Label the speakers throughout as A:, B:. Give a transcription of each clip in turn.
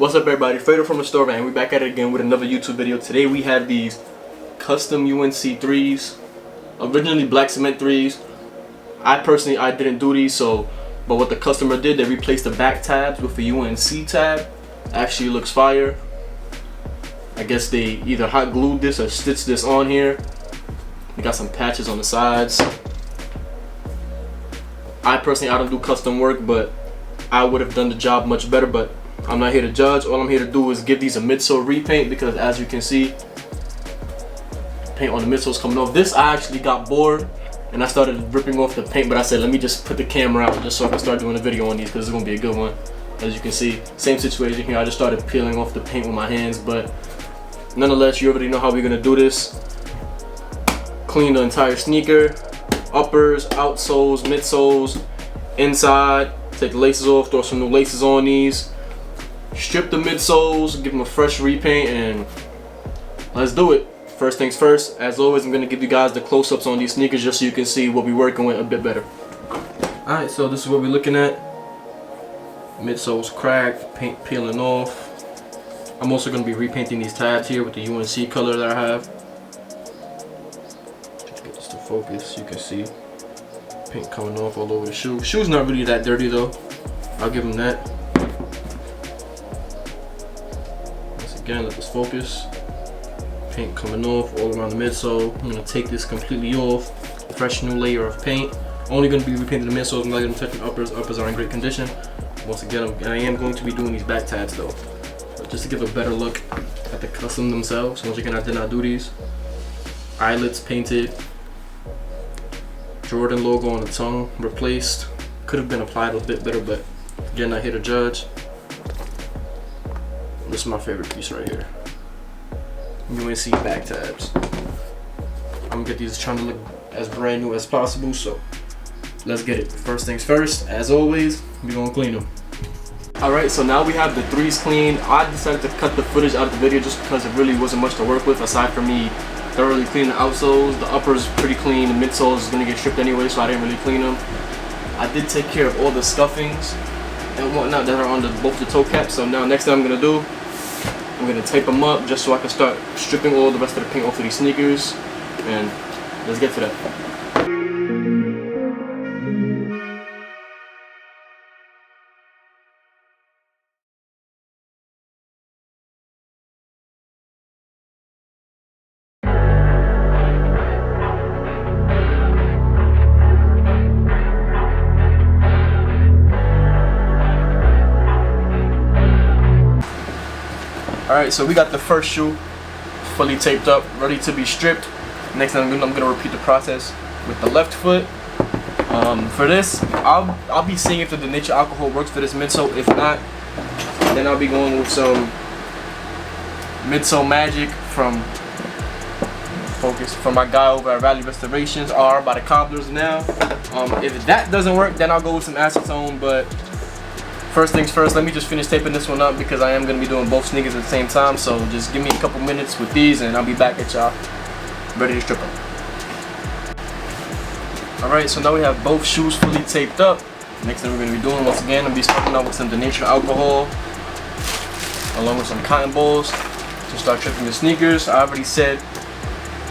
A: What's up everybody, Fader from the store, man. We're back at it again with another YouTube video. Today we have these custom UNC 3's, originally black cement 3's. I didn't do these, but what the customer did, they replaced the back tabs with a UNC tab. Actually looks fire. I guess they either hot glued this or stitched this on here. We got some patches on the sides. I don't do custom work, but I would have done the job much better, but I'm not here to judge. All I'm here to do is give these a midsole repaint, because as you can see, paint on the midsole's coming off. This, I actually got bored and I started ripping off the paint, but I said let me just put the camera out just so I can start doing a video on these, because it's gonna be a good one. As you can see, same situation here. I just started peeling off the paint with my hands, but nonetheless, you already know how we're gonna do this. Clean the entire sneaker, uppers, outsoles, midsoles, inside. Take the laces off, throw some new laces on these. Strip the midsoles, give them a fresh repaint, and let's do it. First things first, as always, I'm going to give you guys the close-ups on these sneakers just so you can see what we're working with a bit better. Alright, so this is what we're looking at. Midsoles cracked, paint peeling off. I'm also going to be repainting these tabs here with the UNC color that I have. Just get this to focus, you can see paint coming off all over the shoe. Shoe's not really that dirty though, I'll give them that. Once again, let this focus. Paint coming off all around the midsole. I'm gonna take this completely off, fresh new layer of paint. Only gonna be repainting the midsoles. I'm not gonna touch the uppers. Uppers are in great condition. Once again, I am going to be doing these back tabs though, but just to give a better look at the custom themselves. Once again, I did not do these. Eyelets painted. Jordan logo on the tongue replaced. Could have been applied a bit better, but again, not here to judge. This is my favorite piece right here. UNC back tabs. I'm gonna get these trying to look as brand new as possible, so let's get it. First things first, as always, we're gonna clean them. Alright, so now we have the 3's cleaned. I decided to cut the footage out of the video just because it really wasn't much to work with aside from me thoroughly cleaning the outsoles. The uppers pretty clean, the midsoles is gonna get stripped anyway, so I didn't really clean them. I did take care of all the scuffings and whatnot that are on both the toe caps, so now next thing I'm gonna do, I'm gonna tape them up just so I can start stripping all the rest of the paint off of these sneakers, and let's get to that. Alright, so we got the first shoe fully taped up, ready to be stripped. Next thing I'm gonna repeat the process with the left foot. For this, I'll be seeing if the Nature alcohol works for this midsole. If not, then I'll be going with some midsole magic from my guy over at Rally Restorations, R by the Cobblers now. If that doesn't work, then I'll go with some acetone, but first things first, let me just finish taping this one up because I am going to be doing both sneakers at the same time. So just give me a couple minutes with these and I'll be back at y'all ready to strip them. Alright, so now we have both shoes fully taped up. Next thing we're going to be doing, once again, I'll be starting out with some Nature alcohol along with some cotton balls to start stripping the sneakers. I already said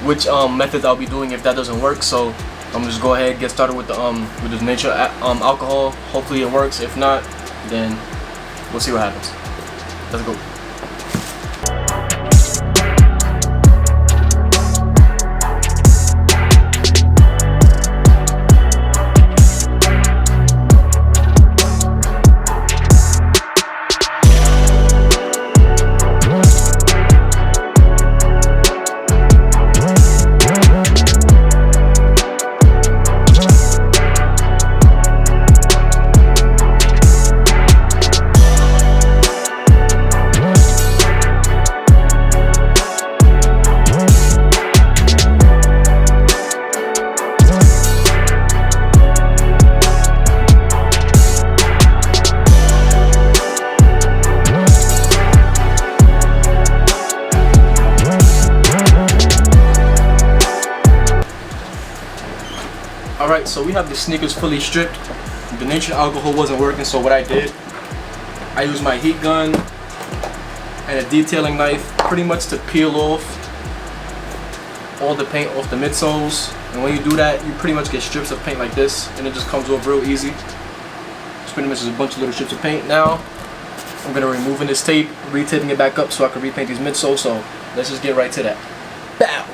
A: which method I'll be doing if that doesn't work, so I'm going to just go ahead and get started with the Nature alcohol. Hopefully it works. If not, then we'll see what happens. Let's go. Alright, so we have the sneakers fully stripped. The Nature alcohol wasn't working, so what I did, I used my heat gun and a detailing knife pretty much to peel off all the paint off the midsoles. And when you do that, you pretty much get strips of paint like this, and it just comes off real easy. It's pretty much just a bunch of little strips of paint. Now I'm gonna removing this tape, retaping it back up so I can repaint these midsoles. So let's just get right to that. Bow.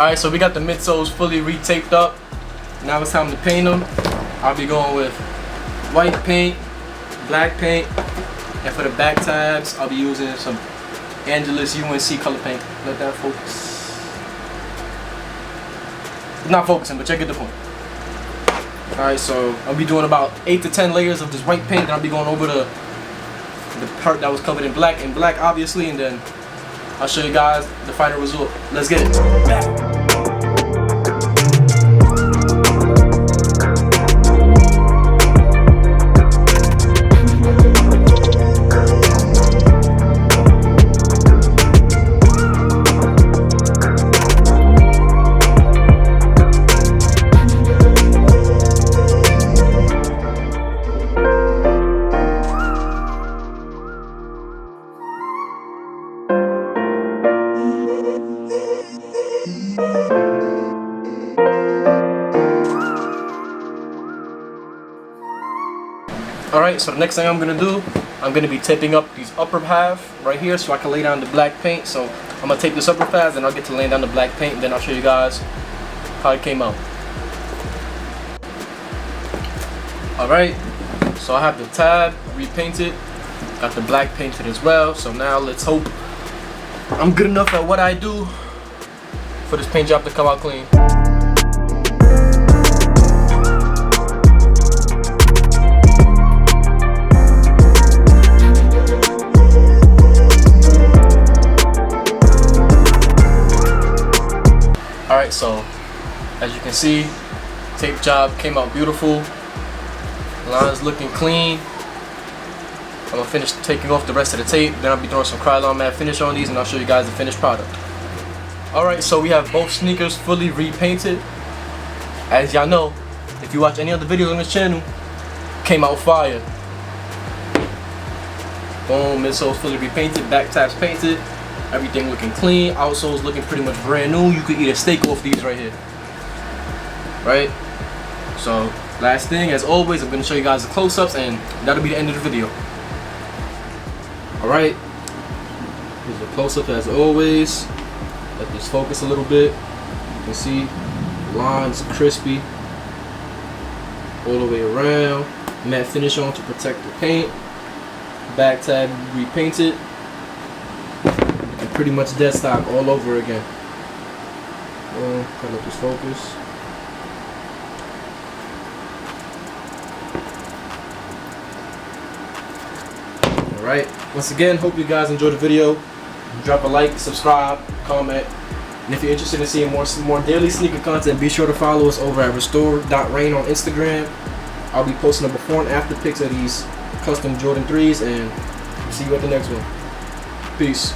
A: Alright, so we got the midsoles fully retaped up. Now it's time to paint them. I'll be going with white paint, black paint, and for the back tabs, I'll be using some Angelus UNC color paint. Let that focus. It's not focusing, but you get the point. Alright, so I'll be doing about 8 to 10 layers of this white paint. Then I'll be going over the part that was covered in black, obviously, and then I'll show you guys the final result. Let's get it. Back. Alright, so the next thing I'm gonna do, I'm gonna be taping up these upper half right here so I can lay down the black paint. So I'm gonna tape this upper half, and I'll get to laying down the black paint, and then I'll show you guys how it came out. Alright, so I have the tab repainted, got the black painted as well. So now let's hope I'm good enough at what I do for this paint job to come out clean. Alright, so as you can see, tape job came out beautiful. Lines looking clean. I'm gonna finish taking off the rest of the tape, then I'll be throwing some Krylon matte finish on these, and I'll show you guys the finished product. Alright, so we have both sneakers fully repainted. As y'all know, if you watch any other videos on this channel, came out fire. Boom, midsoles fully repainted, back tabs painted. Everything looking clean, outsoles looking pretty much brand new. You could eat a steak off these right here. Right? So, last thing, as always, I'm going to show you guys the close-ups, and that'll be the end of the video. Alright, here's the close-up as always. Let this focus a little bit. You can see the lines crispy all the way around. Matte finish on to protect the paint. back tab repainted, and pretty much dead stock all over again. Cut up this focus. Alright, once again, hope you guys enjoyed the video. Drop a like, subscribe, comment, and if you're interested in seeing more daily sneaker content, be sure to follow us over at restore.rain on Instagram. I'll be posting a before and after pics of these custom Jordan 3s, and see you at the next one. Peace.